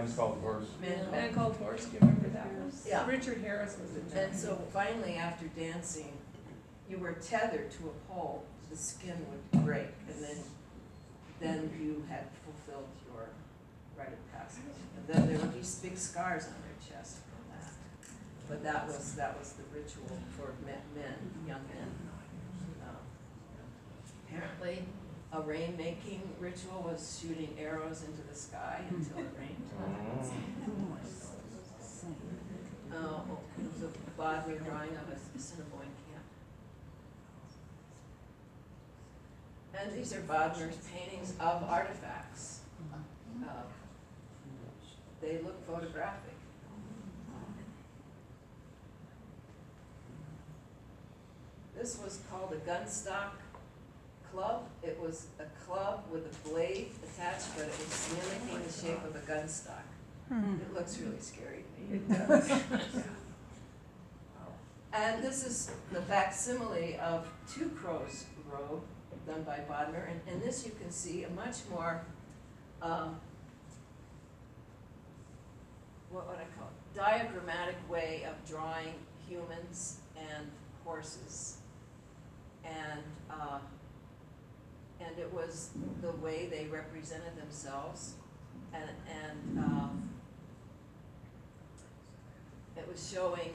Man's Called Horse. Man Called Horse, do you remember that one? Yeah. Richard Harris was in that. And so finally, after dancing, you were tethered to a pole, the skin would break, and then you had fulfilled your rite of passage. And then there would be big scars on their chest from that. But that was the ritual for men, young men. Apparently, a rain-making ritual was shooting arrows into the sky until it rained. It was a Bodmer drawing of a Assiniboine camp. And these are Bodmer's paintings of artifacts. They look photographic. This was called a gunstock club. It was a club with a blade attached, but it was mimicking the shape of a gunstock. It looks really scary to me. It does. And this is the facsimile of Two Crows Road done by Bodmer. And in this you can see a much more, what would I call it? Diagrammatic way of drawing humans and horses. And it was the way they represented themselves, and it was showing,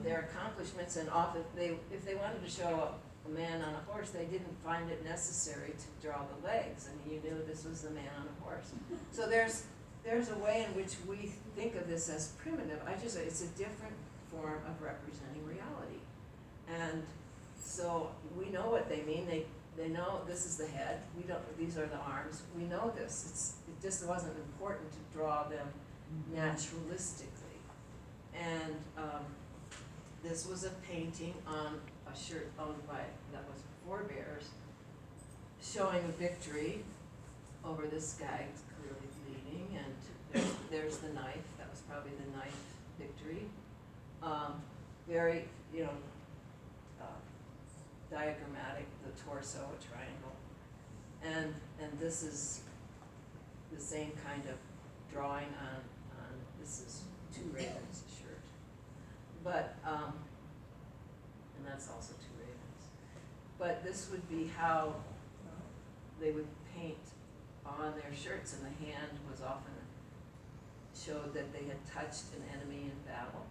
their accomplishments, and often if they wanted to show a man on a horse, they didn't find it necessary to draw the legs. I mean, you knew this was the man on a horse. So there's a way in which we think of this as primitive. It's a different form of representing reality. And so we know what they mean. They know this is the head. These are the arms. We know this. It just wasn't important to draw them naturalistically. And this was a painting on a shirt owned that was forebears, showing a victory over this guy who's clearly bleeding, and there's the knife. That was probably the knife victory. Very, diagrammatic, the torso, a triangle. And this is the same kind of drawing on this is Two Ravens shirt. But, and that's also Two Ravens. But this would be how they would paint on their shirts, and the hand was often showed that they had touched an enemy in battle.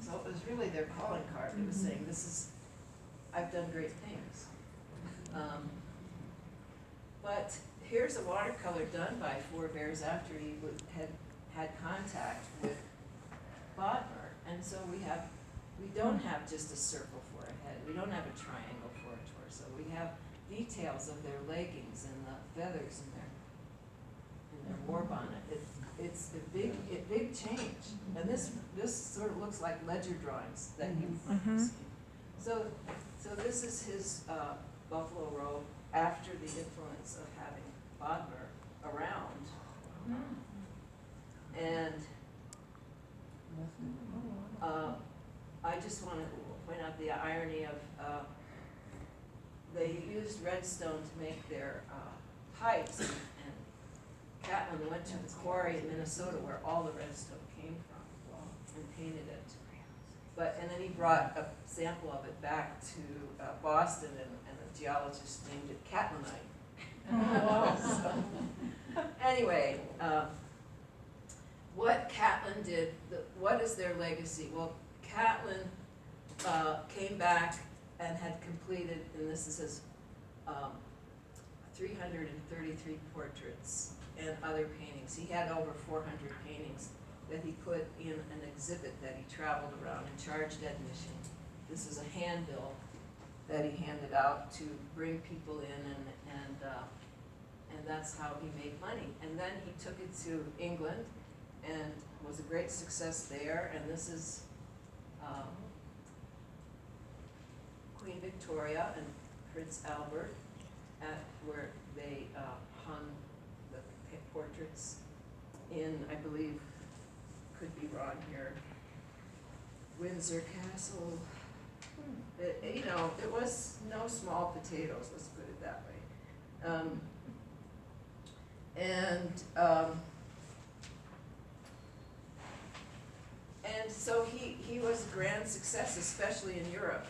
So it was really their calling card. It was saying, I've done great things. But here's a watercolor done by forebears after he had contact with Bodmer. And so we don't have just a circle for a head. We don't have a triangle for a torso. We have details of their leggings and the feathers in their war bonnet. It's a big change. And this sort of looks like ledger drawings that you might have seen. So this is his buffalo robe after the influence of having Bodmer around. And I just want to point out the irony of they used redstone to make their pipes, and Catlin went to the quarry in Minnesota where all the redstone came from and painted it. And then he brought a sample of it back to Boston, and a geologist named it Catlinite. So, anyway, what Catlin did, what is their legacy? Well, Catlin came back and had completed, and this is his 333 portraits and other paintings. He had over 400 paintings that he put in an exhibit that he traveled around and charged admission. This is a handbill that he handed out to bring people in, and that's how he made money. And then he took it to England and was a great success there. And this is Queen Victoria and Prince Albert where they hung the portraits in, I believe, could be wrong here, Windsor Castle. It was no small potatoes, let's put it that way. And so he was a grand success, especially in Europe,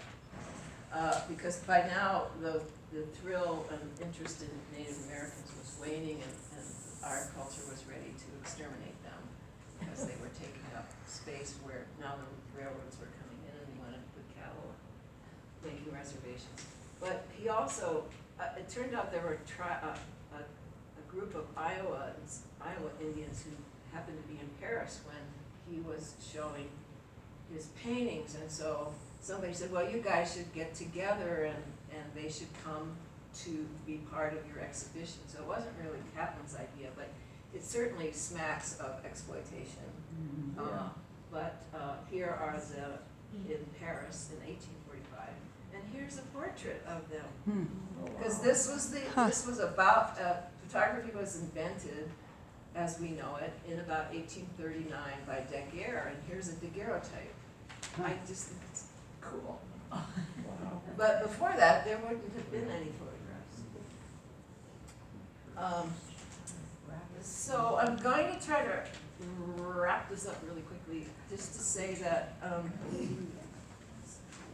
because by now the thrill and interest in Native Americans was waning, and our culture was ready to exterminate them because they were taking up space where now the railroads were coming in and they wanted to put cattle, making reservations. But he also, it turned out there were a group of Iowa Indians who happened to be in Paris when he was showing his paintings, and so somebody said, well, you guys should get together and they should come to be part of your exhibition. So it wasn't really Caplin's idea, but it certainly smacks of exploitation. But here are in Paris in 1845, and here's a portrait of them. Because this was about, photography was invented as we know it in about 1839 by Daguerre, and here's a daguerreotype. I just think it's cool. Wow. But before that, there wouldn't have been any photographs. So I'm going to try to wrap this up really quickly, just to say that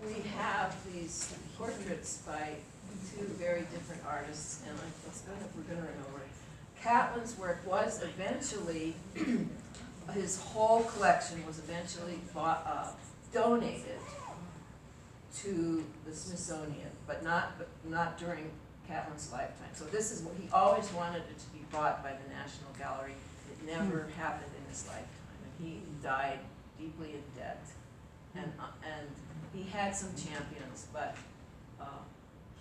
we have these portraits by two very different artists, and we're going to run over it. Caplin's work was eventually, his whole collection was eventually donated to the Smithsonian, but not during Caplin's lifetime. So this is what he always wanted it to be bought by the National Gallery. It never happened in his lifetime, and he died deeply in debt. And he had some champions, but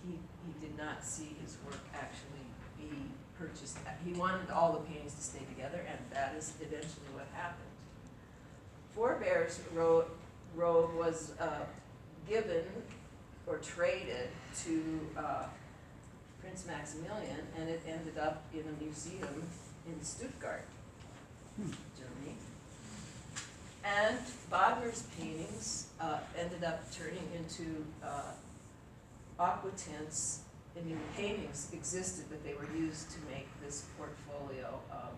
he did not see his work actually be purchased. He wanted all the paintings to stay together, and that is eventually what happened. Forebear's robe was given or traded to Prince Maximilian, and it ended up in a museum in Stuttgart, Germany. And Bodmer's paintings ended up turning into aqua tints. I mean, the paintings existed, but they were used to make this portfolio of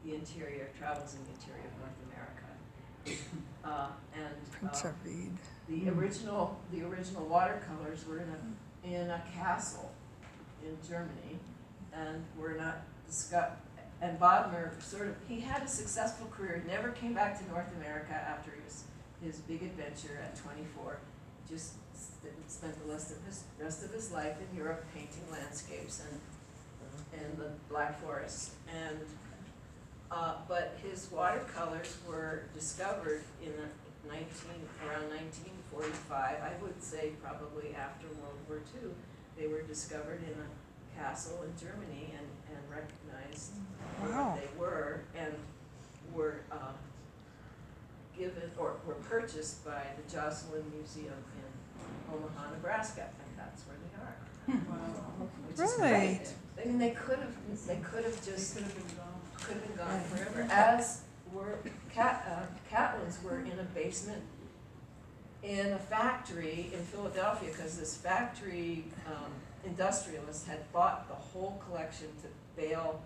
the interior, travels in the interior of North America. The original watercolors were in a castle in Germany, and were not discussed. And Bodmer he had a successful career. He never came back to North America after his big adventure at 24. Just spent the rest of his life in Europe painting landscapes and the Black Forest. And but his watercolors were discovered in around 1945. I would say probably after World War II. They were discovered in a castle in Germany and recognized what they were, and were given or were purchased by the Jocelyn Museum in Omaha, Nebraska, and that's where they are. Wow. Which is great. I mean, they could have been gone forever. As were Catlin's were in a basement in a factory in Philadelphia, because this factory industrialist had bought the whole collection to bail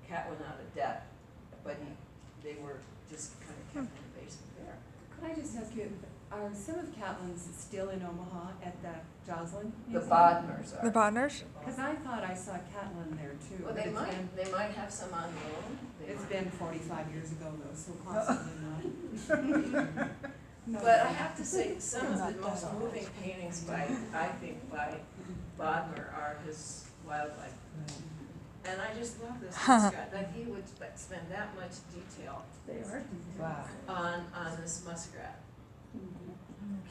Catlin out of debt, but they were just kind of kept in the basement there. Could I just ask you, are some of Catlin's still in Omaha at that Jocelyn The Museum? Bodmers are. The Bodners? Because I thought I saw Catlin there too. Well, but they it's might. been- They might have some on loan. It's been 45 years ago though, so possibly not. No. But I have to say, some of the most moving paintings by Bodmer are his wildlife. And I just love this muskrat, that he would spend that much detail They are detailed. on this muskrat.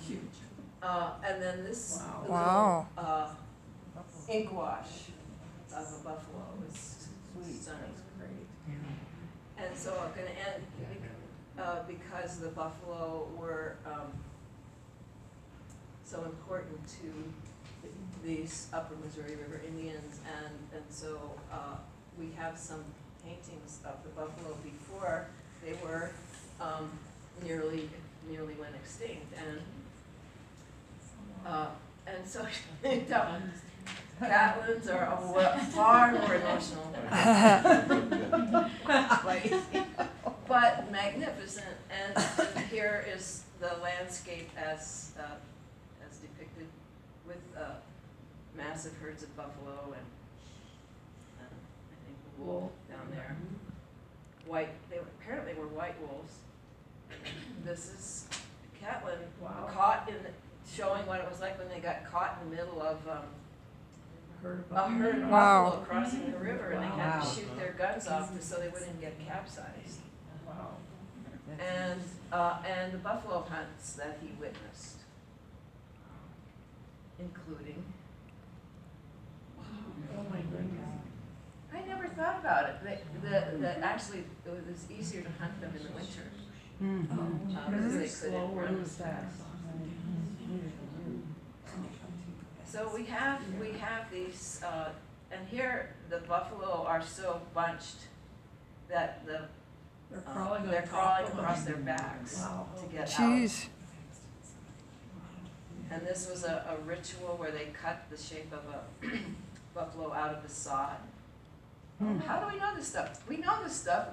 Huge. And then this Wow. little ink wash of a buffalo is stunning. And so I'm going to end because the buffalo were so important to these Upper Missouri River Indians, and so we have some paintings of the buffalo before they were nearly went extinct, and so Catlin's are far more emotional, but magnificent. And here is the landscape as depicted with massive herds of buffalo and I think wool down there. White, apparently were white wolves. This is Catlin Wow. caught in, showing what it was like when they got caught in the middle of Heard a about herd of Wow. buffalo crossing the river, and they had to Wow. shoot their guns off so they wouldn't get capsized. Wow. And the buffalo hunts that he witnessed, including, Oh my goodness. I never thought about it, that actually it was easier to hunt them in the winter. Because they Slow couldn't or run. was fast. So we have these, and here the buffalo are so bunched that They're crawling on they're top crawling of them. across their backs Wow. to get out. Jeez. And this was a ritual where they cut the shape of a buffalo out of the sod. How do we know this stuff? We know this stuff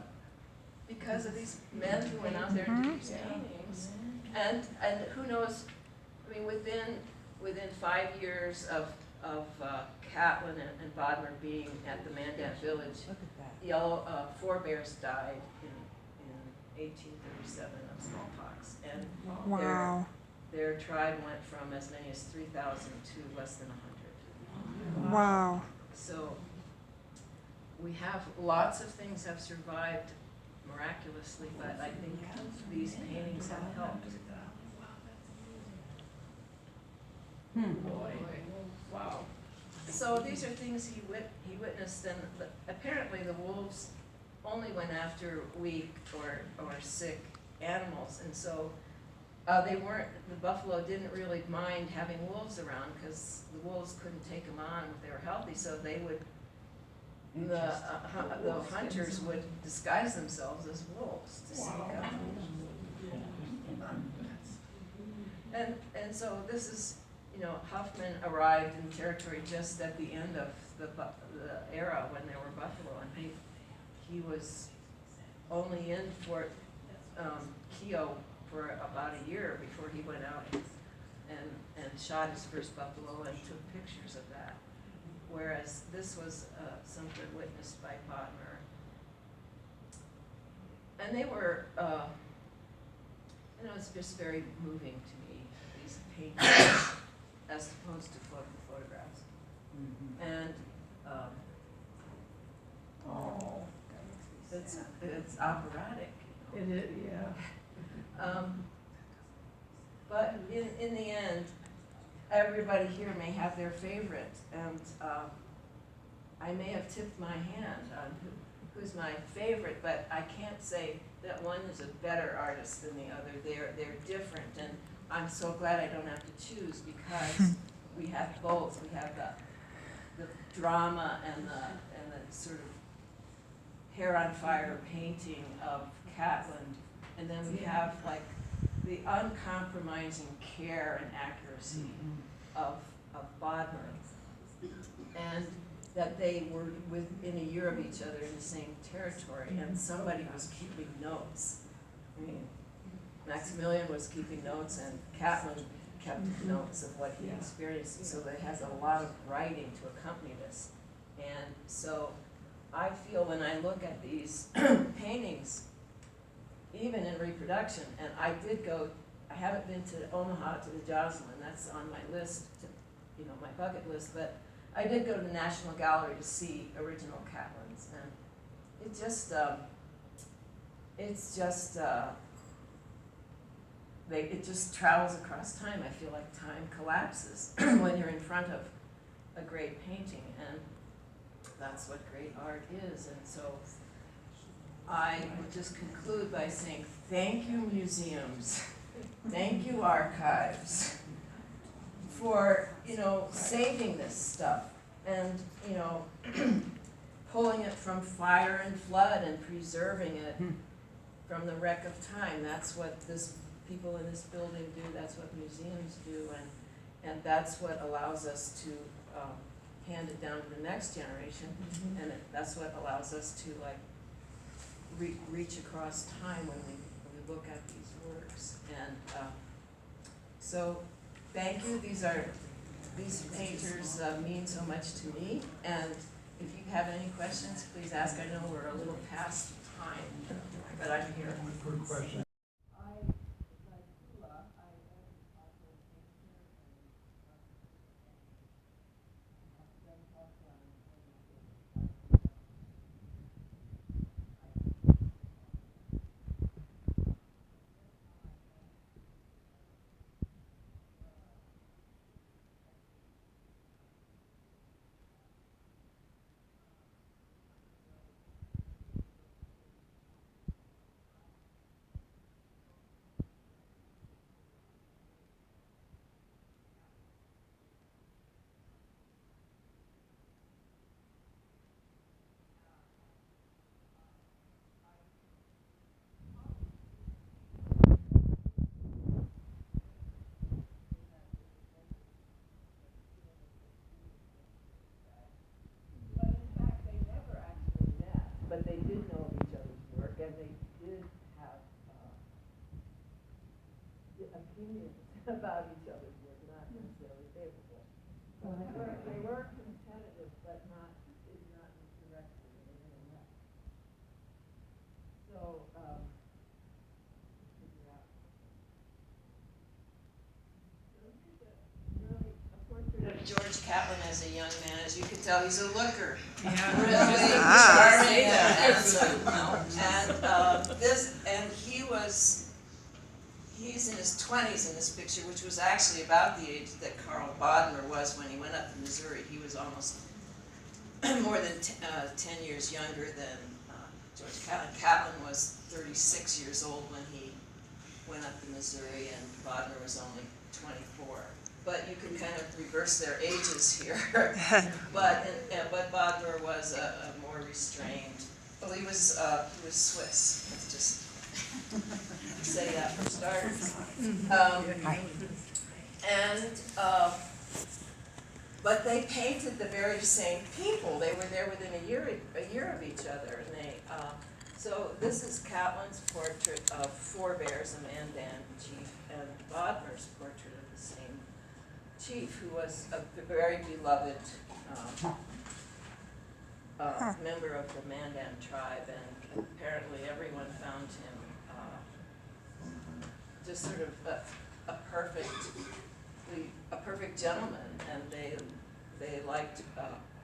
because of these men who went out there and did these paintings. And who knows, I mean, within 5 years of Catlin and Bodmer being at the Mandan village, four bears died in 1837 of smallpox. And Wow. their tribe went from as many as 3,000 to less than 100. Wow. So we have, lots of things have survived miraculously, but I think these paintings have helped. Boy. Wow. So these are things he witnessed, and apparently the wolves only went after weak or sick animals, and so the buffalo didn't really mind having wolves around because the wolves couldn't take them on if they were healthy, so they would, the hunters would disguise themselves as wolves to sneak up. And so this is, Huffman arrived in territory just at the end of the era when there were buffalo, and he was only in Fort Keogh for about a year before he went out and shot his first buffalo and took pictures of that. Whereas this was something witnessed by Bodmer. And they were, it's just very moving to me, these paintings, as opposed to photographs. And Oh. it's operatic. It is, yeah. But in the end, everybody here may have their favorite, and I may have tipped my hand on who's my favorite, but I can't say that one is a better artist than the other. They're different, and I'm so glad I don't have to choose because we have both. We have the drama and the sort of hair on fire painting of Catlin, and then we have like the uncompromising care and accuracy of Bodmer, and that they were within a year of each other in the same territory, and somebody was keeping notes. I mean, Maximilian was keeping notes, and Catlin kept notes of what he experienced, and so they has a lot of writing to accompany this. And so I feel when I look at these paintings, even in reproduction, and I haven't been to Omaha to the Jocelyn, that's on my list, my bucket list, but I did go to the National Gallery to see original Catlins, and it just travels across time. I feel like time collapses when you're in front of a great painting, and that's what great art is. And so I would just conclude by saying thank you, museums, thank you, archives, for saving this stuff and pulling it from fire and flood and preserving it from the wreck of time. That's what people in this building do. That's what museums do, and that's what allows us to hand it down to the next generation, and that's what allows us to reach across time when we look at these works. And so, thank you. These painters mean so much to me. And if you have any questions, please ask. I know we're a little past time, but I'm here. Quick question. But they did know of each other's work, and they did have opinions about each other's work, not necessarily favorable. They were competitive, but did not directly in any way. So, figure out. So here's a portrait of George Catlin as a young man. As you can tell, he's a looker. Really charming and handsome. He's in his 20s in this picture, which was actually about the age that Carl Bodmer was when he went up to Missouri. He was almost more than 10 years younger than George Catlin. Catlin was 36 years old when he went up to Missouri, and Bodmer was only 24. But you can kind of reverse their ages here. but Bodmer was a more restrained. Well, he was Swiss. Let's just say that for starters. But they painted the very same people. They were there within a year of each other, and they. So this is Catlin's portrait of Forebears, a Mandan chief, and Bodmer's portrait of the same chief, who was a very beloved member of the Mandan tribe, and apparently everyone found him just sort of a perfect gentleman, and they liked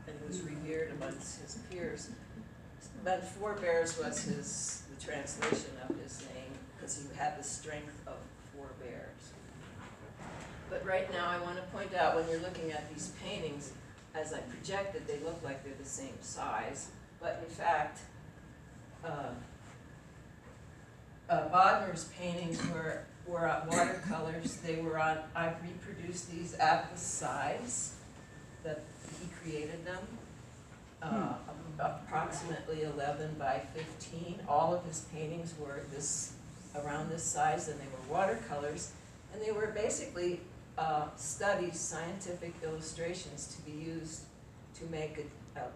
and was revered amongst his peers. But Forebears was the translation of his name, because he had the strength of forebears. But right now I want to point out, when you're looking at these paintings, as I projected, they look like they're the same size, but in fact, Bodmer's paintings were watercolors. They were on, I've reproduced these at the size that he created them, approximately 11 by 15. All of his paintings were around this size, and they were watercolors, and they were basically studies, scientific illustrations to be used to make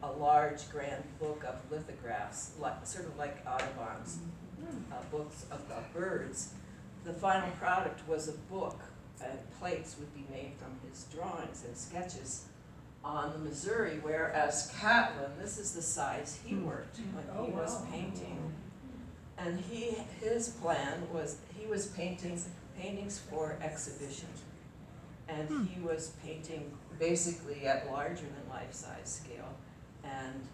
a large grand book of lithographs, sort of like Audubon's books of birds. The final product was a book, and plates would be made from his drawings and sketches on the Missouri, whereas Catlin, this is the size he worked when he was painting. And his plan was, he was painting paintings for exhibition. And he was painting basically at larger than life-size scale. And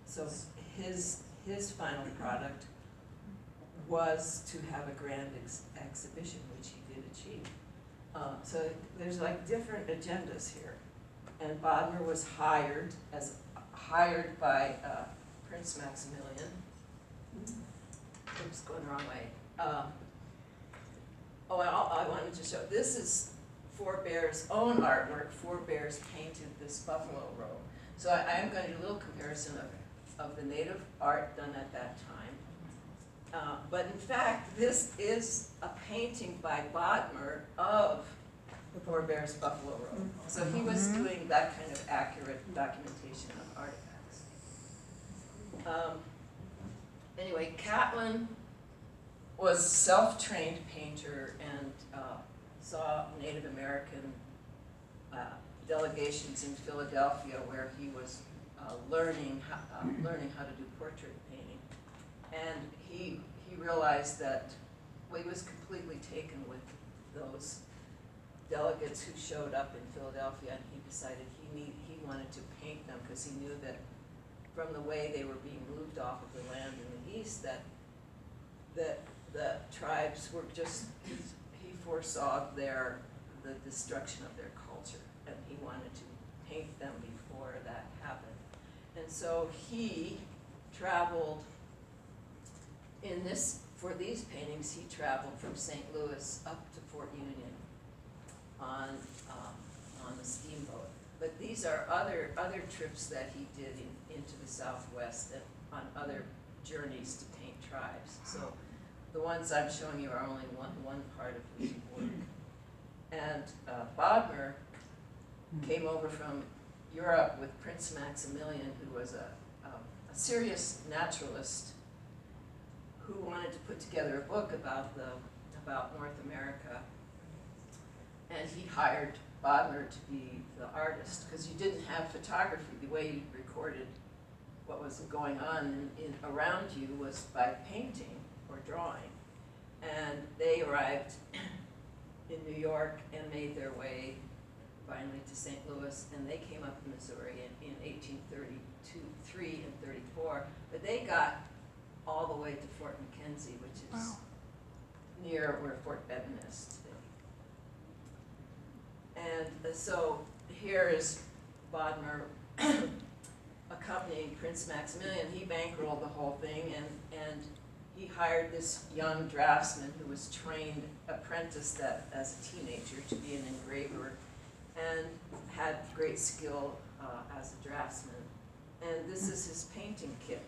so his final product was to have a grand exhibition, which he did achieve. So there's like different agendas here. And Bodmer was hired by Prince Maximilian. Oops, going the wrong way. I wanted to show, this is Forebears' own artwork. Forebears painted this buffalo robe. So I am going to do a little comparison of the native art done at that time. But in fact, this is a painting by Bodmer of the Forebears' buffalo robe. So he was doing that kind of accurate documentation of artifacts. Anyway, Catlin was a self-trained painter and saw Native American delegations in Philadelphia where he was learning how to do portrait painting. And he realized that, well, he was completely taken with those delegates who showed up in Philadelphia, and he decided he wanted to paint them because he knew that from the way they were being moved off of the land in the East, that the tribes were just, he foresaw the destruction of their culture, and he wanted to paint them before that happened. And so he traveled for these paintings, he traveled from St. Louis up to Fort Union on the steamboat. But these are other trips that he did into the Southwest and on other journeys to paint tribes. So the ones I'm showing you are only one part of his work. And Bodmer came over from Europe with Prince Maximilian, who was a serious naturalist who wanted to put together a book about North America. And he hired Bodmer to be the artist, because you didn't have photography. The way you recorded what was going on around you was by painting or drawing. And they arrived in New York and made their way finally to St. Louis, and they came up to Missouri in 1833 and 34. But they got all the way to Fort McKenzie, which is near where Fort Benton is today. And so here is Bodmer accompanying Prince Maximilian. He bankrolled the whole thing, and he hired this young draftsman who was trained, apprenticed as a teenager to be an engraver, and had great skill as a draftsman. And this is his painting kit.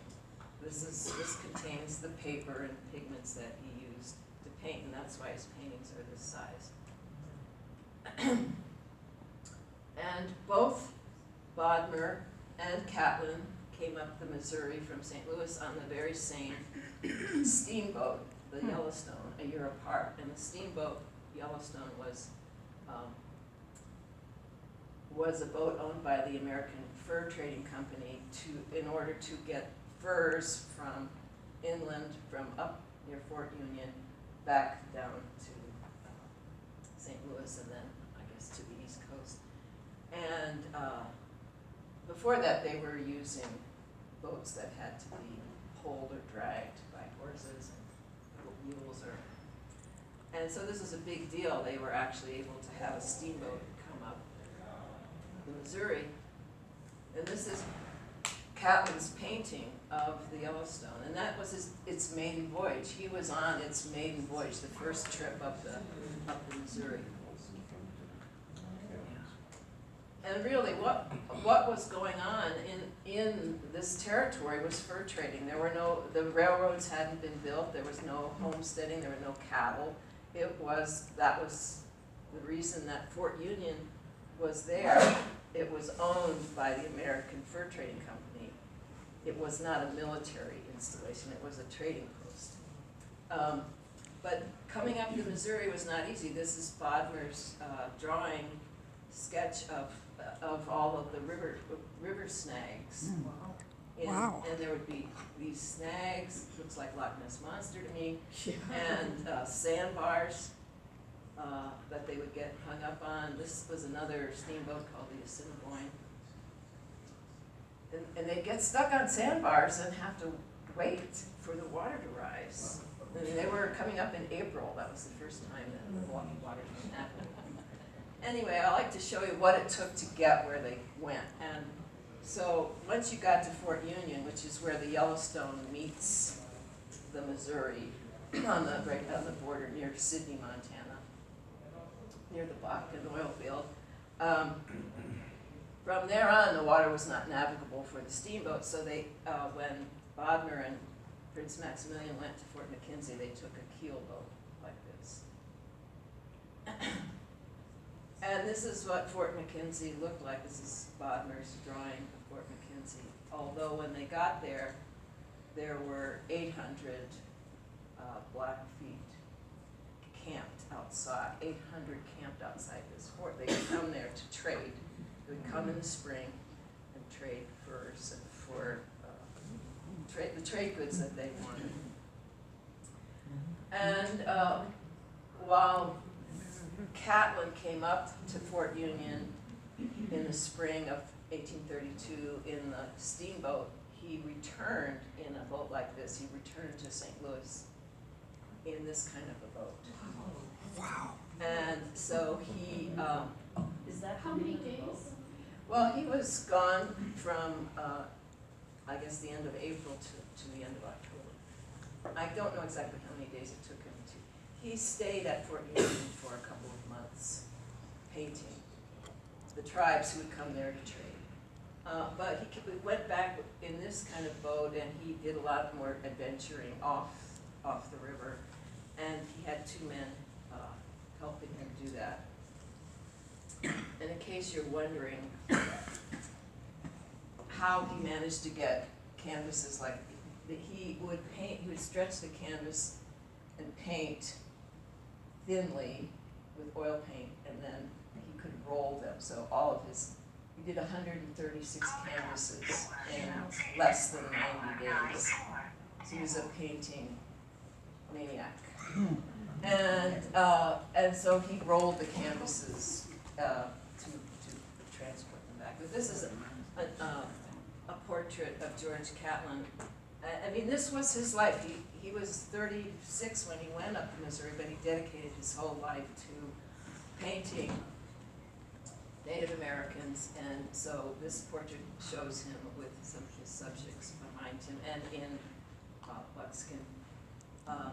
This contains the paper and pigments that he used to paint, and that's why his paintings are this size. And both Bodmer and Catlin came up the Missouri from St. Louis on the very same steamboat, the Yellowstone, a year apart. And the steamboat Yellowstone was a boat owned by the American Fur Trading Company in order to get furs from inland, from up near Fort Union, back down to St. Louis, and then I guess to the East Coast. And before that, they were using boats that had to be pulled or dragged by horses and mules, and so this is a big deal. They were actually able to have a steamboat come up the Missouri, and this is Catlin's painting of the Yellowstone, and that was its maiden voyage. He was on its maiden voyage, the first trip up the Missouri. And really, what was going on in this territory was fur trading. The railroads hadn't been built. There was no homesteading. There were no cattle. That was the reason that Fort Union was there. It was owned by the American Fur Trading Company. It was not a military installation. It was a trading post. But coming up the Missouri was not easy. This is Bodmer's drawing sketch of all of the river snags. Wow. And there would be these snags, looks like Loch Ness Monster to me, and sandbars that they would get hung up on. This was another steamboat called the Assiniboine. And they'd get stuck on sandbars and have to wait for the water to rise. And they were coming up in April. That was the first time that the water came up. Anyway, I like to show you what it took to get where they went. And so once you got to Fort Union, which is where the Yellowstone meets the Missouri, right on the border near Sidney, Montana, near the Bakken oil field. From there on, the water was not navigable for the steamboat, so when Bodmer and Prince Maximilian went to Fort McKenzie, they took a keel boat like this. And this is what Fort McKenzie looked like. This is Bodmer's drawing of Fort McKenzie. Although when they got there, there were 800 Blackfeet camped outside, 800 camped outside this fort. They would come there to trade. They would come in the spring and trade furs and for the trade goods that they wanted. And while Catlin came up to Fort Union in the spring of 1832 in the steamboat, he returned in a boat like this. He returned to St. Louis in this kind of a boat. Wow. And so he, Is that how many days? well, he was gone from, I guess, the end of April to the end of October. I don't know exactly how many days it took him to. He stayed at Fort Union for a couple of months, painting the tribes who would come there to trade. But he went back in this kind of boat, and he did a lot more adventuring off the river, and he had 2 men helping him do that. And in case you're wondering how he managed to get canvases like he would paint, he would stretch the canvas and paint thinly with oil paint, and then he could roll them. So all of his, he did 136 canvases in less than 90 days. So he was a painting maniac. And so he rolled the canvases to transport them back. But this is a portrait of George Catlin. I mean, this was his life. He was 36 when he went up to Missouri, but he dedicated his whole life to painting Native Americans, and so this portrait shows him with some of his subjects behind him and in buckskin. Am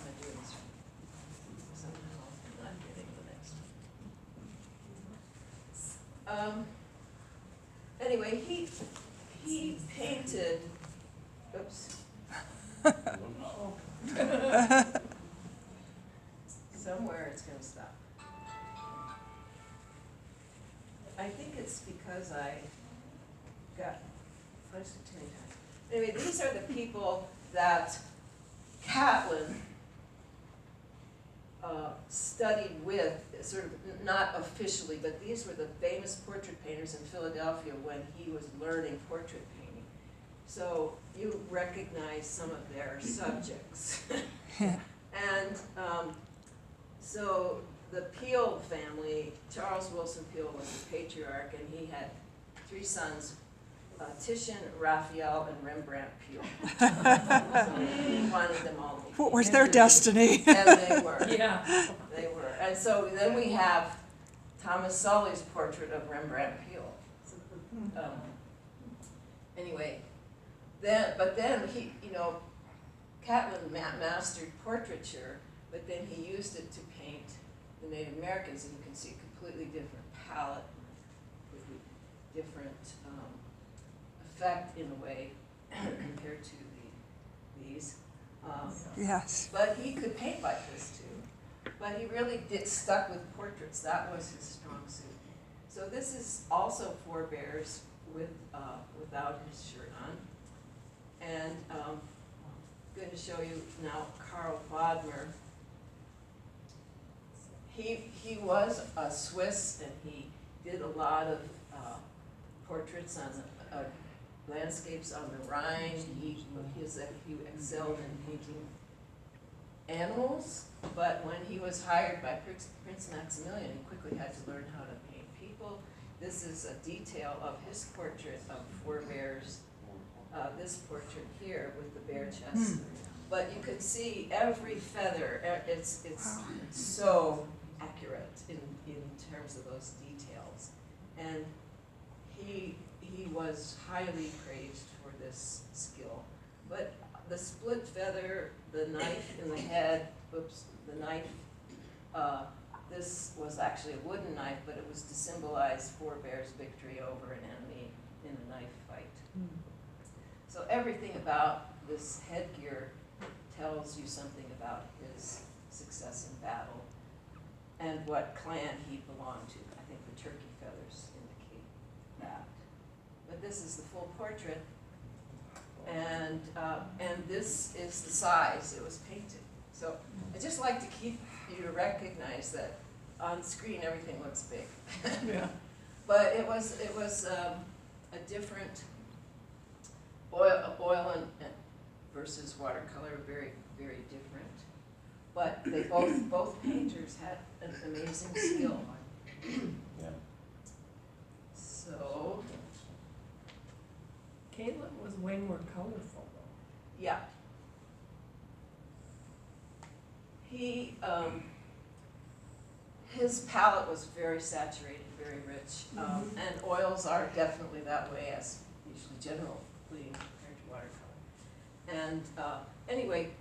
I doing this somehow? I'm not getting the next one. Anyway, he painted, oops. Somewhere it's going to stop. I think it's because I got punched it too many times. Anyway, these are the people that Catlin studied with, sort of not officially, but these were the famous portrait painters in Philadelphia when he was learning portrait painting. So you recognize some of their subjects. And so the Peale family, Charles Wilson Peale was the patriarch, and he had 3 sons, Titian, Raphael, and Rembrandt Peale. So he wanted them all to be What was their destiny? And they were. Yeah. They were. And so then we have Thomas Sully's portrait of Rembrandt Peale. Anyway, but then he, Catlin mastered portraiture, but then he used it to paint the Native Americans, and you can see a completely different palette with a different effect in a way compared to these. Yes. But he could paint like this too. But he really stuck with portraits. That was his strong suit. So this is also forebears without his shirt on. And I'm going to show you now Karl Bodmer. He was a Swiss, and he did a lot of portraits on landscapes on the Rhine. He excelled in painting animals, but when he was hired by Prince Maximilian, he quickly had to learn how to paint people. This is a detail of his portrait of forebears. This portrait here with the bare chest. But you could see every feather. It's so accurate in terms of those details. And he was highly praised for this skill. But the split feather, the knife in the head, the knife, this was actually a wooden knife, but it was to symbolize forebears' victory over an enemy in a knife fight. So everything about this headgear tells you something about his success in battle and what clan he belonged to. I think the turkey feathers indicate that. But this is the full portrait. And this is the size it was painted. So I just like to keep you to recognize that on screen everything looks big. Yeah. But it was a different oil and versus watercolor, very, very different. But they both painters had an amazing skill. Yeah. So, Caitlin was way more colorful though. yeah. He, his palette was very saturated, very rich, and oils are definitely that way, as usually generally compared to watercolor. And anyway,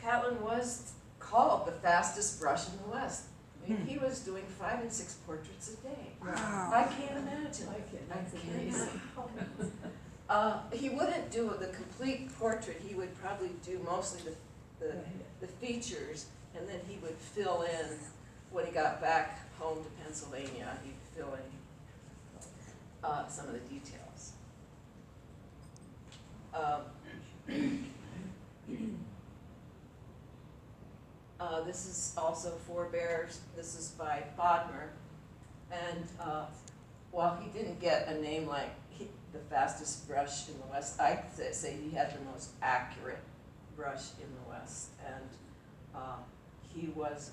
Catlin was called the fastest brush in the West. I mean, he was doing 5 and 6 portraits a day. Wow. I can't imagine. That's I amazing. cannot. He wouldn't do the complete portrait. He would probably do mostly the features, and then he would fill in when he got back home to Pennsylvania. He'd fill in some of the details. This is also Forebears. This is by Bodmer, and while he didn't get a name like the fastest brush in the West, I'd say he had the most accurate brush in the West, and he was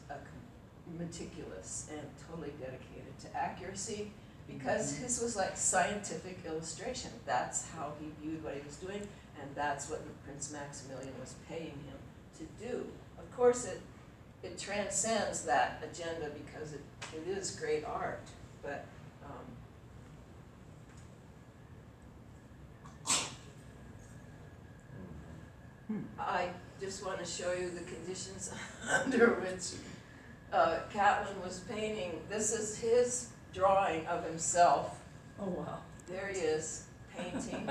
meticulous and totally dedicated to accuracy, because his was like scientific illustration. That's how he viewed what he was doing, and that's what Prince Maximilian was paying him to do. Of course, it transcends that agenda because it is great art, but I just want to show you the conditions under which Catlin was painting. This is his drawing of himself. Oh, wow. There he is, painting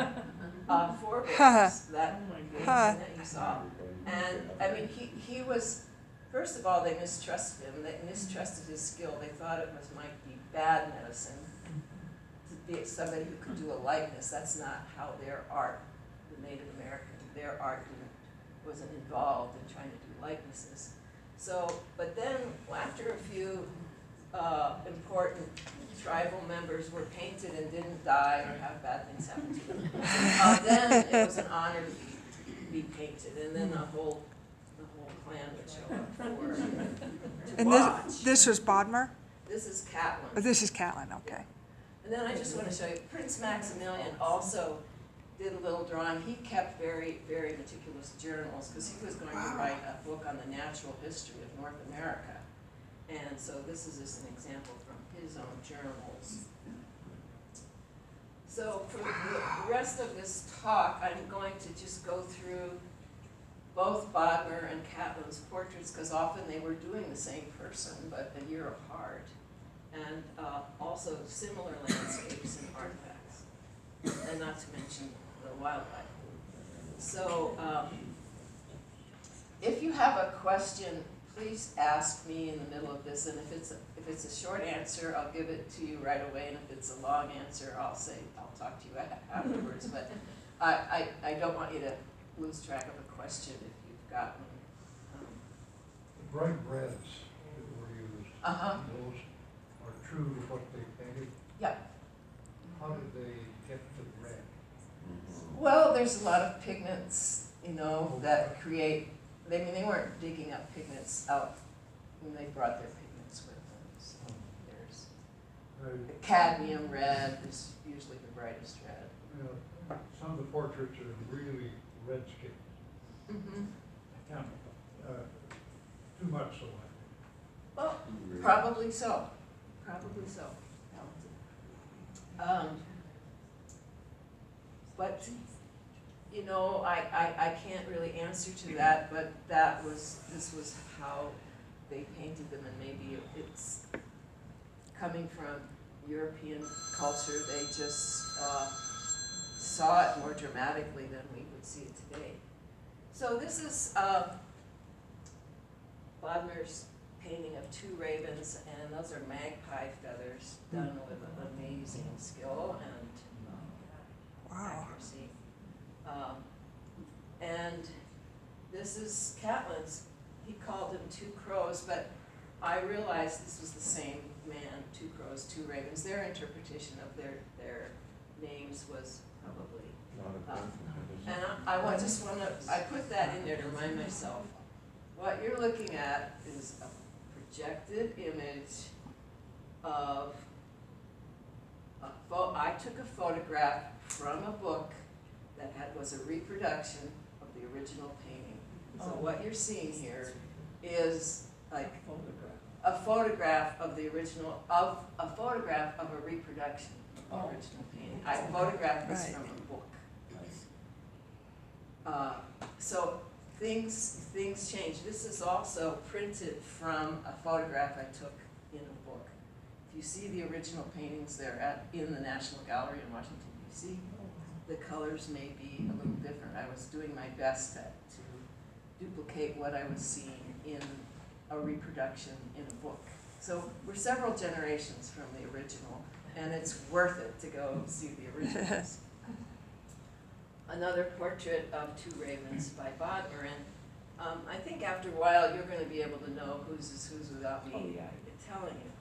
Forebears, that painting that you saw. And, I mean, he was, first of all, they mistrusted him. They mistrusted his skill. They thought it might be bad medicine to be somebody who could do a likeness. That's not how their art, the Native American, their art wasn't involved in trying to do likenesses. So, but then after a few important tribal members were painted and didn't die or have bad things happen to them, then it was an honor to be painted, and then the whole clan would show up to And watch. this was Bodmer? This is Catlin. Oh, this is Catlin, okay. And then I just want to show you, Prince Maximilian also did a little drawing. He kept very, very meticulous journals, because he was going to write a book on the natural history of North America. And so this is just an example from his own journals. So for the rest of this talk, I'm going to just go through both Bodmer and Catlin's portraits, because often they were doing the same person, but a year apart. And also similar landscapes and artifacts, and not to mention the wildlife. So if you have a question, please ask me in the middle of this, and if it's a short answer, I'll give it to you right away, and if it's a long answer, I'll talk to you afterwards. But I don't want you to lose track of a question if you've got one. The bright reds that were used, those are true to what they painted? Yeah. How did they get the red? Well, there's a lot of pigments, that create, they weren't digging up pigments out when they brought their pigments with them. So there's the cadmium red is usually the brightest red. Some of the portraits are really red skinned. Mm-hmm. Too much so, I think. Well, probably so. Probably so. But, I can't really answer to that, but this was how they painted them, and maybe it's coming from European culture. They just saw it more dramatically than we would see it today. So this is Bodmer's painting of 2 ravens, and those are magpie feathers done with amazing skill and Wow. accuracy. this is Catlin's, he called them two crows, but I realized this was the same man, two crows, two ravens. Their interpretation of their names was probably, and I put that in there to remind myself, what you're looking at is a projected image of I took a photograph from a book that was a reproduction of the original painting. So what you're seeing here is like a photograph of the original, of a photograph of a reproduction of the original painting. I photographed this Right. from a book. So things change. This is also printed from a photograph I took in a book. If you see the original paintings there in the National Gallery in Washington, D.C., the colors may be a little different. I was doing my best to duplicate what I was seeing in a reproduction in a book. So we're several generations from the original, and it's worth it to go see the originals. Another portrait of Two Ravens by Bodmer, and I think after a while you're going to be able to know whose is whose without me telling you.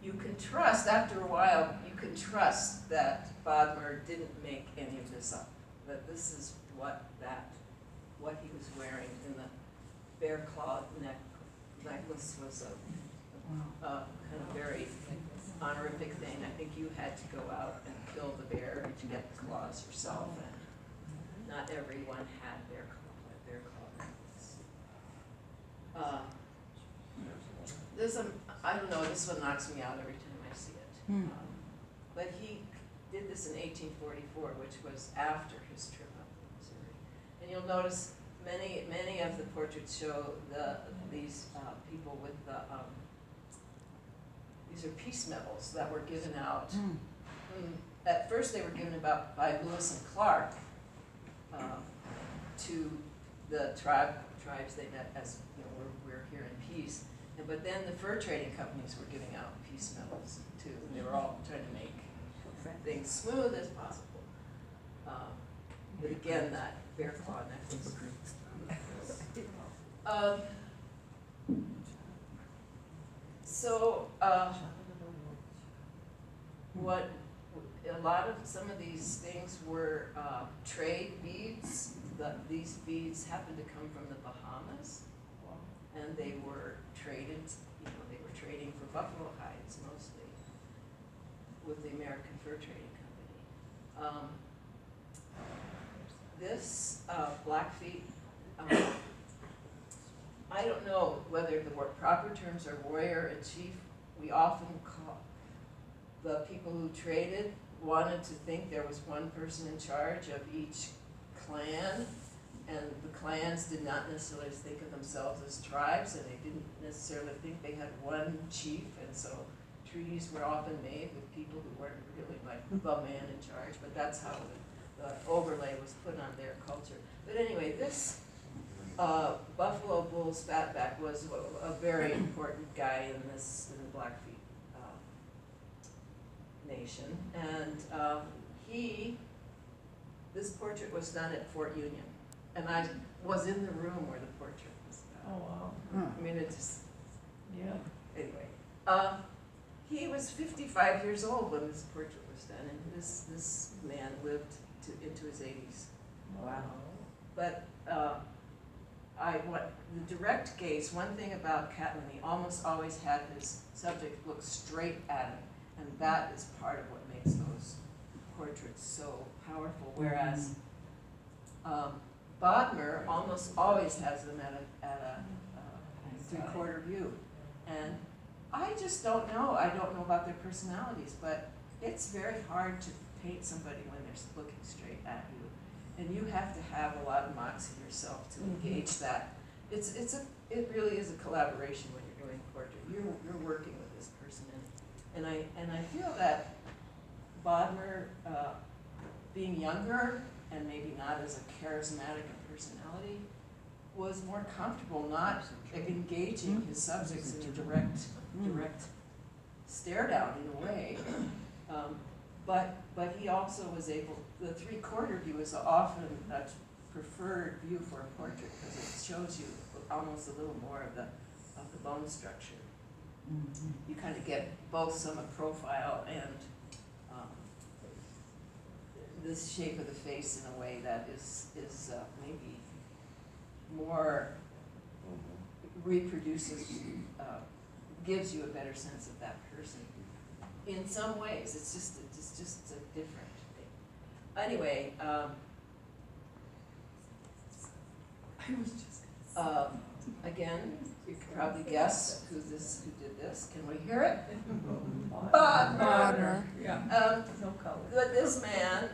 You can trust, after a while, you can trust that Bodmer didn't make any of this up. That this is what he was wearing in the bear claw necklace was a kind of very honorific thing. I think you had to go out and kill the bear to get the claws yourself, and not everyone had bear claw necklace. I don't know, this one knocks me out every time I see it. But he did this in 1844, which was after his trip up to Missouri. And you'll notice many of the portraits show these people with these are peace medals that were given out. At first they were given out by Lewis and Clark to the tribes they met as, we're here in peace. But then the fur trading companies were giving out peace medals too, and they were all trying to make things smooth as possible. But again, that bear claw necklace. Some of these things were trade beads. These beads happened to come from the Bahamas, and they were traded. They were trading for buffalo hides mostly with the American Fur Trading Company. This Blackfeet. I don't know whether the proper terms are warrior and chief. We often call the people who traded wanted to think there was one person in charge of each clan, and the clans did not necessarily think of themselves as tribes, and they didn't necessarily think they had one chief, and so treaties were often made with people who weren't really like the man in charge, but that's how the overlay was put on their culture. But anyway, this Buffalo Bull's Fatback was a very important guy in the Blackfeet nation, and this portrait was done at Fort Union, and I was in the room where the portrait was done. Oh, wow. I mean, it just, Yeah. anyway. He was 55 years old when this portrait was done, and this man lived into his 80s. Wow. But the direct gaze, one thing about Catlin, he almost always had his subject look straight at him, and that is part of what makes those portraits so powerful. Whereas Bodmer almost always has them at a three-quarter view, and I just don't know. I don't know about their personalities, but it's very hard to paint somebody when they're looking straight at you. And you have to have a lot of moxie yourself to engage that. It really is a collaboration when you're doing portrait. You're working with this person, and I feel that Bodmer, being younger and maybe not as a charismatic a personality, was more comfortable not engaging his subjects in a direct stare down in a way. but he also was able, the three-quarter view is often a preferred view for a portrait because it shows you almost a little more of the bone structure. You kind of get both some of profile and this shape of the face in a way that is maybe more reproduces, gives you a better sense of that person. In some ways, it's just a different thing. Anyway, again, you can probably guess who did this. Can we hear it? Bodmer. Yeah, no color. But this man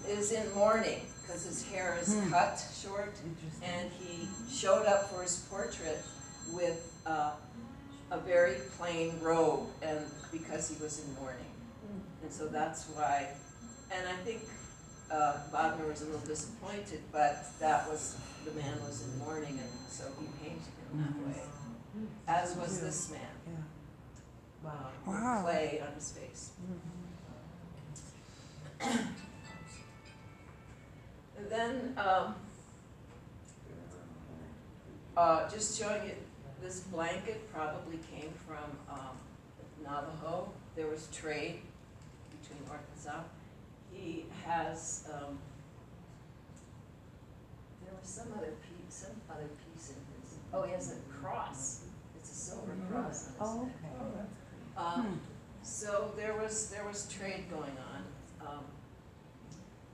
is in mourning because his hair is cut short, and he showed up for his portrait with a very plain robe, and because he was in mourning, and so that's why. And I think Bodmer was a little disappointed, but that was the man was in mourning, and so he painted him that way, as was this man. Wow. Wow. Clay on his face. And then, just showing you, this blanket probably came from Navajo. There was trade between North and South. He has, there was some other piece in his, oh, he has a cross. It's a silver cross on his neck. Okay. So there was trade going on.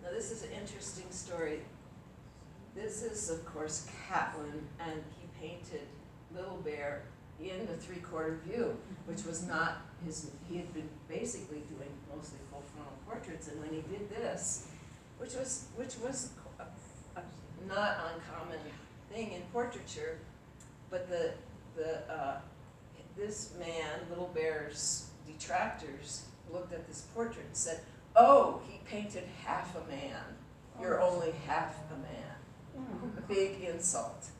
Now this is an interesting story. This is, of course, Catlin, and he painted Little Bear in the three-quarter view, which was not his. He had been basically doing mostly full frontal portraits, and when he did this, which was a not uncommon thing in portraiture, but this man, Little Bear's detractors, looked at this portrait and said, "Oh, he painted half a man. You're only half a man." A big insult,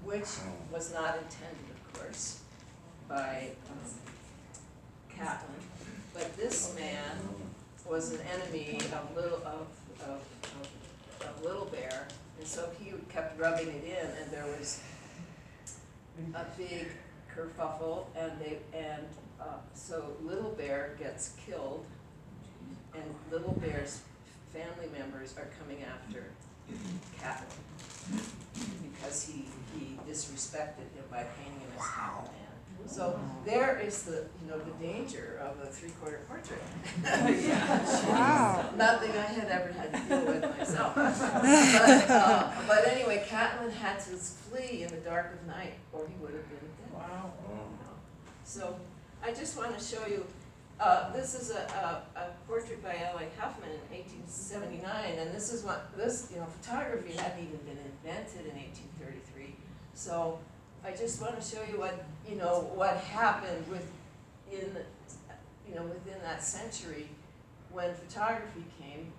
which was not intended, of course, by Catlin. But this man was an enemy of Little Bear, and so he kept rubbing it in, and there was a big kerfuffle, and so Little Bear gets killed, and Little Bear's family members are coming after Catlin because he disrespected him by painting him as half a man. So there is the danger of a three-quarter portrait. Wow. Nothing I had ever had to deal with myself. But anyway, Catlin had to flee in the dark of night, or he would have been dead. Wow. So I just want to show you, this is a portrait by L.A. Huffman in 1879, and this is photography hadn't even been invented in 1833. So I just want to show you what happened within that century when photography came.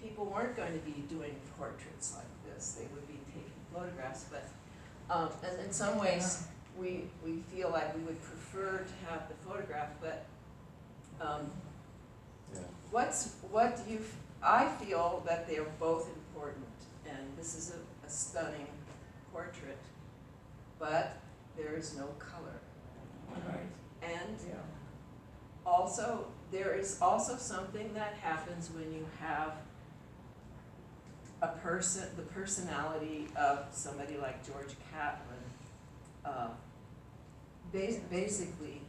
People weren't going to be doing portraits like this; they would be taking photographs. But and in some ways, we feel like we would prefer to have the photograph. But I feel that they are both important, and this is a stunning portrait, but there is no color. Right. And Yeah. also, there is also something that happens when you have the personality of somebody like George Catlin, basically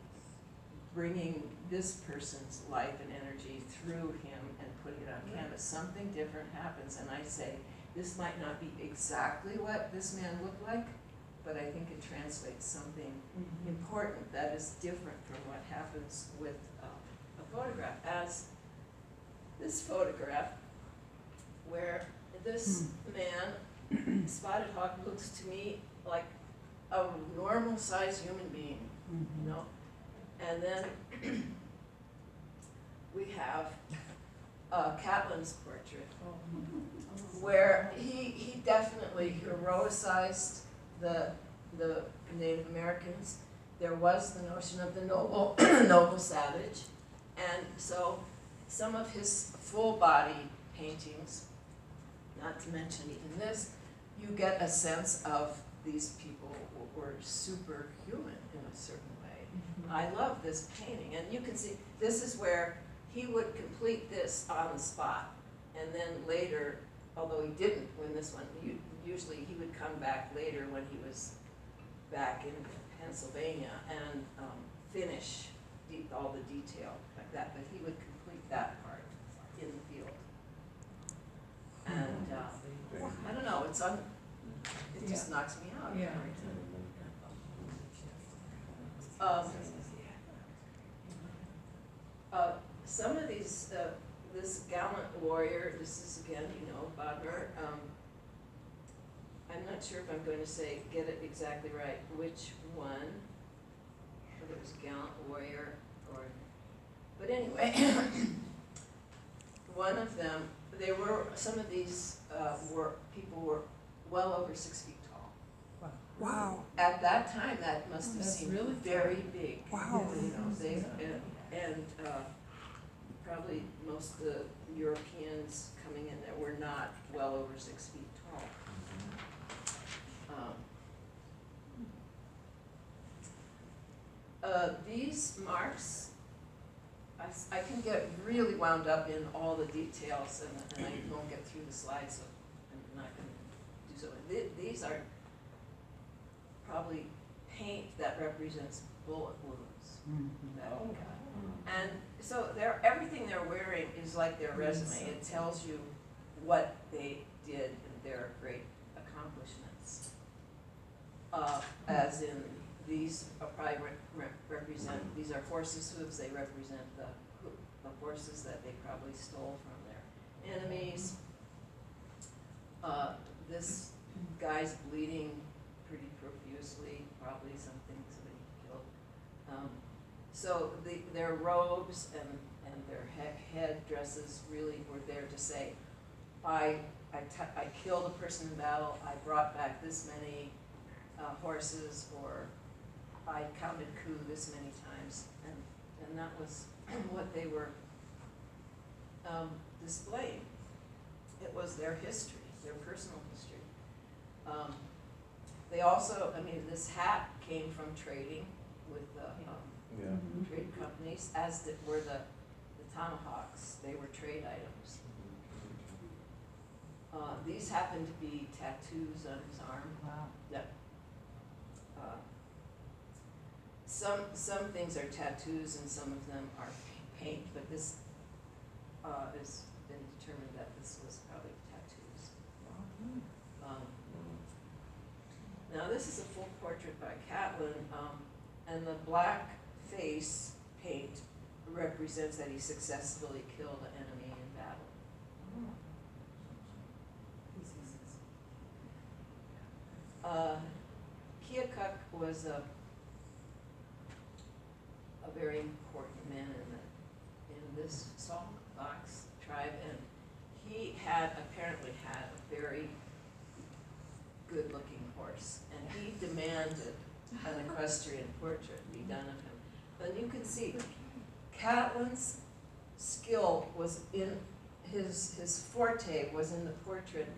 bringing this person's life and energy through him and putting it on canvas. Something different happens, and I say, this might not be exactly what this man looked like, but I think it translates something important that is different from what happens with a photograph. As this photograph, where this man, Spotted Hawk, looks to me like a normal-sized human being, And then we have Catlin's portrait, where he definitely heroicized the Native Americans. There was the notion of the noble savage, and so some of his full body paintings, not to mention even this, you get a sense of these people were superhuman in a certain way. I love this painting, and you can see, this is where he would complete this on the spot, and then later, although he didn't win this one, usually he would come back later when he was back in Pennsylvania and finish all the detail like that, but he would complete that part in the field. And I don't know, it just knocks me out. Yeah. Some of these, this gallant warrior, this is again, Bodmer. I'm not sure if I'm going to get it exactly right, which one, whether it was gallant warrior but anyway, one of them, some of these people were well over 6 feet tall. Wow. At that time, that must have That's seemed really very big. Wow. Probably most of the Europeans coming in there were not well over 6 feet tall. These marks, I can get really wound up in all the details, and I won't get through the slides, so I'm not going to do so. These are probably paint that represents bullet wounds that he got. And so everything they're wearing is like their resume. It tells you what they did and their great accomplishments. As in, these probably represent, these are horses' hooves, they represent the horses that they probably stole from their enemies. This guy's bleeding pretty profusely, probably somebody killed. So their robes and their head dresses really were there to say, I killed a person in battle, I brought back this many horses, or I counted coup this many times, and that was what they were displaying. It was their history, their personal history. They also, this hat came from trading with the trade companies, as were the tomahawks. They were trade items. These happen to be tattoos on his arm. Wow. That some things are tattoos and some of them are paint, but this has been determined that this was probably tattoos. Now this is a full portrait by Catlin, and the black face paint represents that he successfully killed an enemy in battle. Keokuk was a very important man in this Saltbox tribe, and he apparently had a very good-looking horse, and he demanded an equestrian portrait be done of him. And you can see Catlin's skill was in his forte was in the portrait,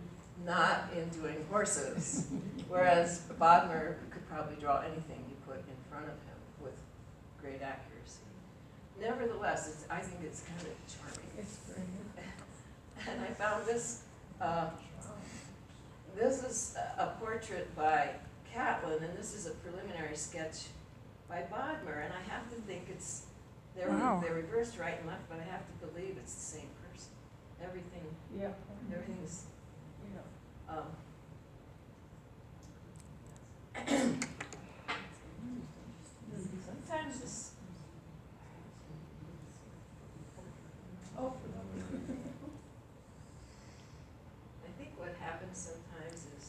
not in doing horses, whereas Bodmer could probably draw anything you put in front of him with great accuracy. Nevertheless, I think it's kind of charming. It's very good. And I found this. This is a portrait by Catlin, and this is a preliminary sketch by Bodmer, and I have to think they're reversed right and left, but I have to believe it's the same person. Everything's. Sometimes this. I think what happens sometimes is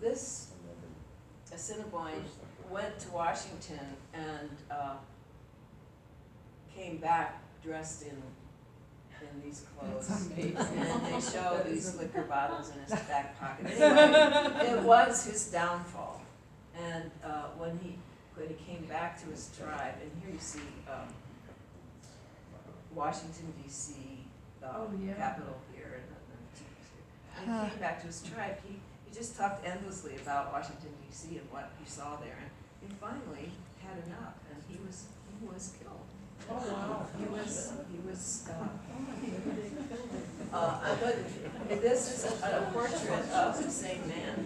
this Assiniboine went to Washington and came back dressed in these clothes. That's amazing. And they show these liquor bottles in his back pocket. Anyway, it was his downfall. And when he came back to his tribe, and here you see Washington DC, Oh, yeah. capital here and and he came back to his tribe. He just talked endlessly about Washington DC and what he saw there, and he finally had enough, and he was killed. Oh, wow. He was, but this is a portrait of the same man.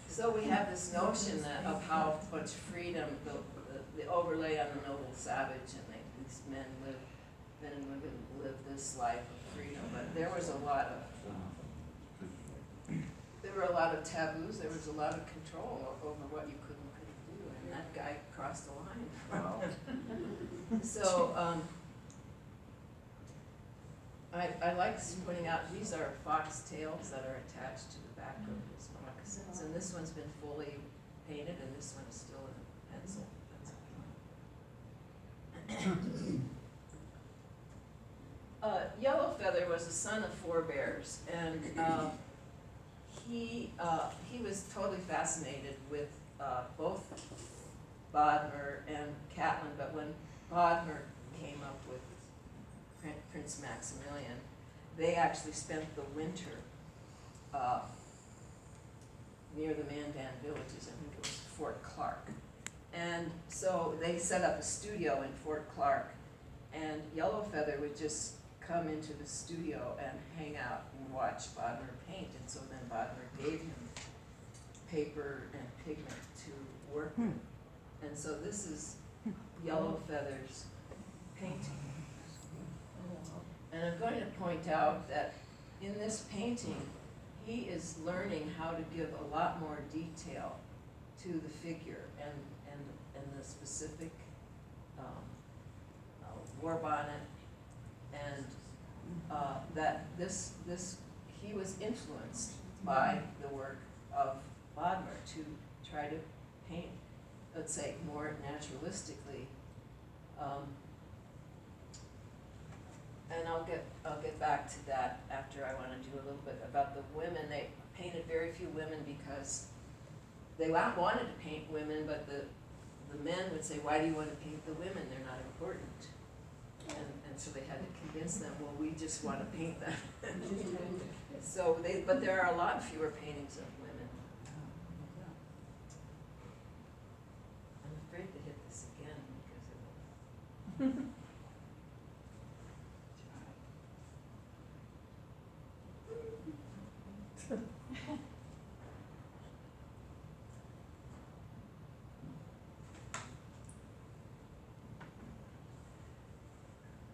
So we have this notion that of how much freedom, the overlay on the noble savage, and these men and women live this life of freedom. But there were a lot of taboos. There was a lot of control over what you could and couldn't do, and that guy crossed the line. Wow. So I like pointing out these are fox tails that are attached to the back of his moccasins, and this one's been fully painted, and this one is still in pencil. Yellow Feather was the son of 4 bears, and he was totally fascinated with both Bodmer and Catlin, but when Bodmer came up with Prince Maximilian, they actually spent the winter near the Mandan villages. I think it was Fort Clark. And so they set up a studio in Fort Clark, and Yellow Feather would just come into the studio and hang out and watch Bodmer paint. And so then Bodmer gave him paper and pigment to work with. And so this is Yellow Feather's painting. And I'm going to point out that in this painting, he is learning how to give a lot more detail to the figure and the specific war bonnet, and that he was influenced by the work of Bodmer to try to paint, let's say, more naturalistically. And I'll get back to that after. I want to do a little bit about the women. They painted very few women because they wanted to paint women, but the men would say, "Why do you want to paint the women? They're not important." And so they had to convince them, "Well, we just want to paint them." But there are a lot fewer paintings of women. I'm afraid to hit this again because it will.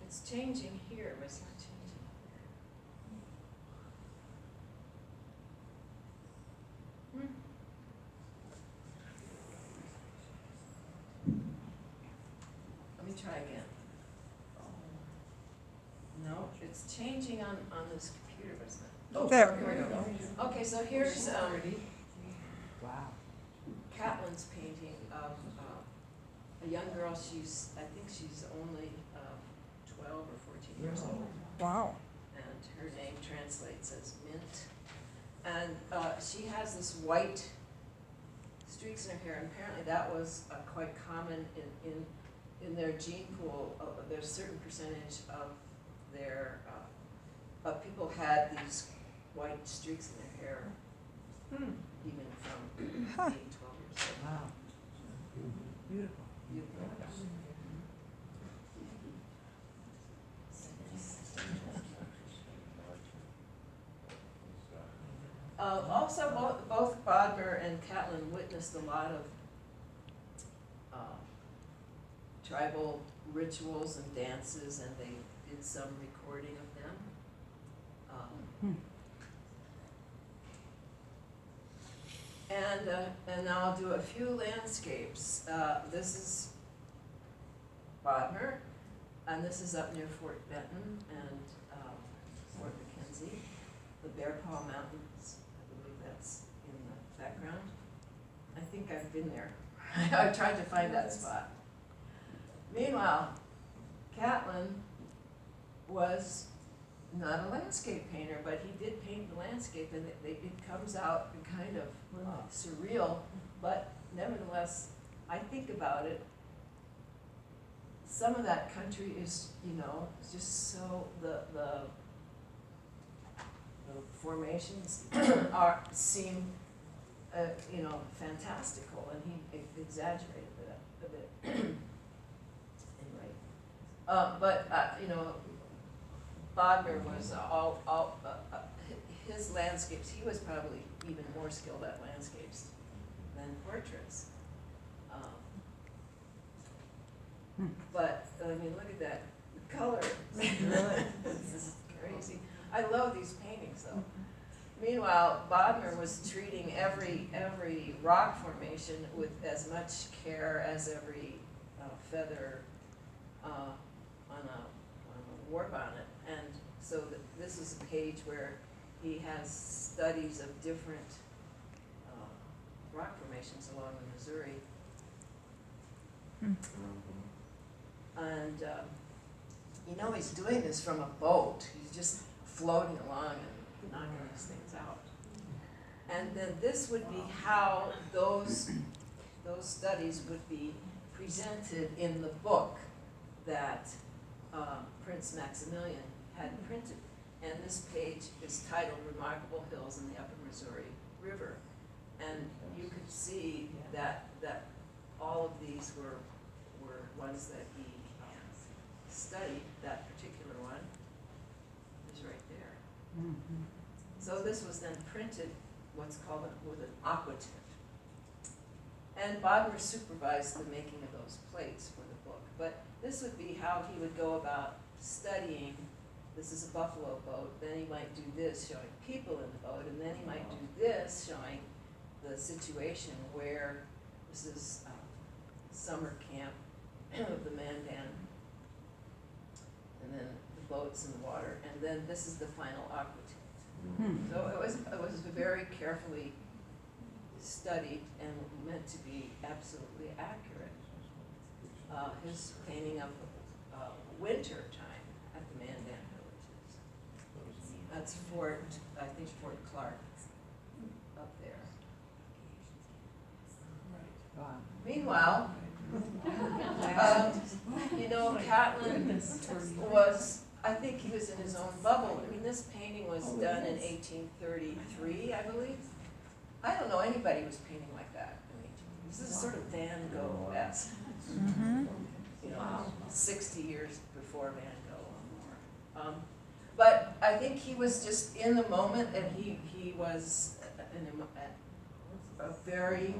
It's changing here, but it's not changing here. Let me try again. No, it's changing on this computer, but it's not. Oh, There. here we go. Okay, so here's Wow. Catlin's painting of a young girl. I think she's only 12 or 14 years old, Wow. and her name translates as Mint. And she has this white streaks in her hair, and apparently that was quite common in their gene pool. There's a certain percentage of their people had these white streaks in their hair, even from 8, 12 years old. Wow. Beautiful. Also, both Bodmer and Catlin witnessed a lot of tribal rituals and dances, and they did some recording of them. And I'll do a few landscapes. This is Bodmer, and this is up near Fort Benton and Fort McKenzie, the Bear Paw Mountains. I believe that's in the background. I think I've been there. I tried to find that spot. Meanwhile, Catlin was not a landscape painter, but he did paint the landscape, and it comes out kind of surreal, but nevertheless, I think about it some of that country is, you know, just so, the formations seem, you know, fantastical, and he exaggerated it a bit. Anyway, but you know, Bodmer was his landscapes, he was probably even more skilled at landscapes than portraits. But, I mean, look at that color. This is crazy. I love these paintings, though. Meanwhile, Bodmer was treating every rock formation with as much care as every feather on a war bonnet. And so this is a page where he has studies of different rock formations along the Missouri. And you know, he's doing this from a boat. He's just floating along and knocking these things out. And then this would be how those studies would be presented in the book that Prince Maximilian had printed. And this page is titled Remarkable Hills in the Upper Missouri River. And you could see that all of these were ones that he studied. That particular one is right there. Mm-hmm. So this was then printed, what's called with an aquatint. And Bodmer supervised the making of those plates for the book. But this would be how he would go about studying. This is a buffalo boat. Then he might do this, showing people in the boat. And then he might do this, showing the situation where this is summer camp of the Mandan. And then the boats in the water. And then this is the final aquatint. So it was very carefully studied and meant to be absolutely accurate. His painting of winter time at the Mandan villages. That's Fort Clark up there. Wow. Meanwhile, you know, Catlin was, I think he was in his own bubble. I mean, this painting was done in 1833, I believe. I don't know anybody who was painting like that in 1833. This is sort of Van Gogh-esque. You know, 60 years before Van Gogh. But I think he was just in the moment, and he was a very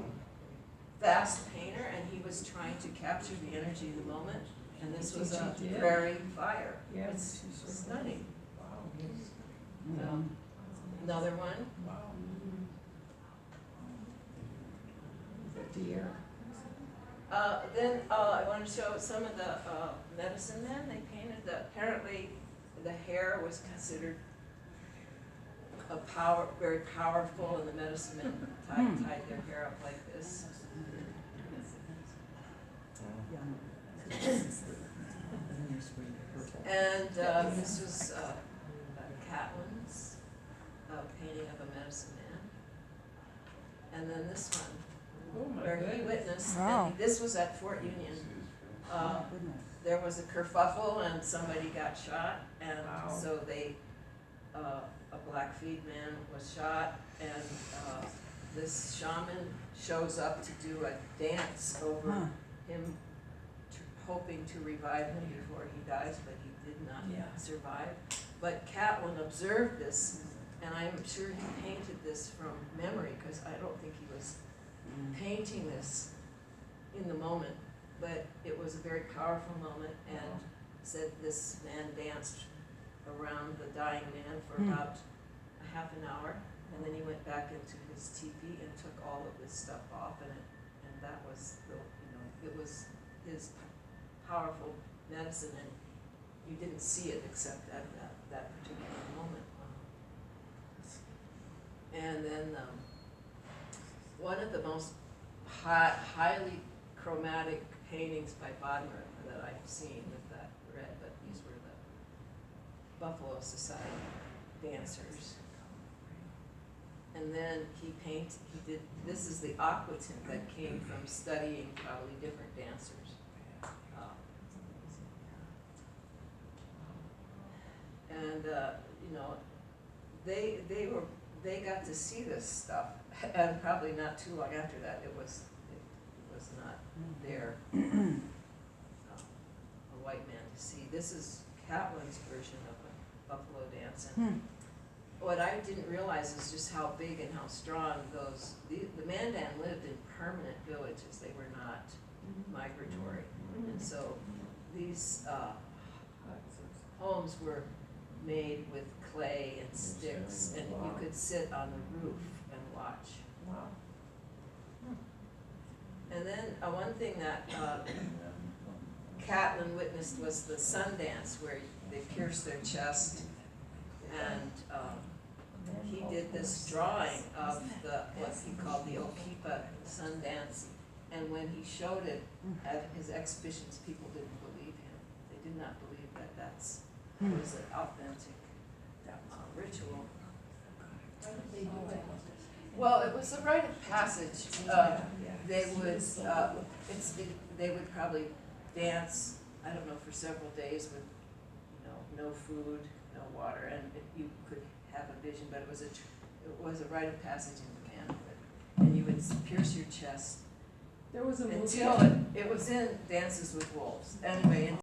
fast painter, and he was trying to capture the energy of the moment. And this was a prairie fire. Yes. It's stunning. Another one. Deer. Then I want to show some of the medicine men. They painted apparently the hair was considered very powerful, and the medicine men tied their hair up like this. And this was Catlin's painting of a medicine man. And then this one, where he witnessed, and this was at Fort Union. There was a kerfuffle and somebody got shot, and so a Blackfeet man was shot, and this shaman shows up to do a dance over him, hoping to revive him before he dies, but he did not survive. But Catlin observed this, and I'm sure he painted this from memory, because I don't think he was painting this in the moment, but it was a very powerful moment, and said this man danced around the dying man for about a half an hour, and then he went back into his teepee and took all of this stuff off, and that was it was his powerful medicine, and you didn't see it except at that particular moment. And then one of the most highly chromatic paintings by Bodmer that I've seen with that red, but these were the Buffalo Society dancers. And then this is the aquatint that came from studying probably different dancers. And, you know, they got to see this stuff, and probably not too long after that, it was not there, a white man to see. This is Catlin's version of a buffalo dance, and what I didn't realize is just how big and how strong the Mandan lived in permanent villages. They were not migratory, and so these homes were made with clay and sticks, and you could sit on the roof and watch. Wow. And then one thing that Catlin witnessed was the sun dance, where they pierced their chest, and he did this drawing of what he called the Okipa sun dance, and when he showed it at his exhibitions, people didn't believe him. They did not believe that that's was an authentic ritual. Why did they do it? Well, it was a rite of passage. They would, they would probably dance, I don't know, for several days with, no food, no water, and you could have a vision, but it was a rite of passage in manhood. And you would pierce your chest There was a movie. until it was in Dances with Wolves. Anyway,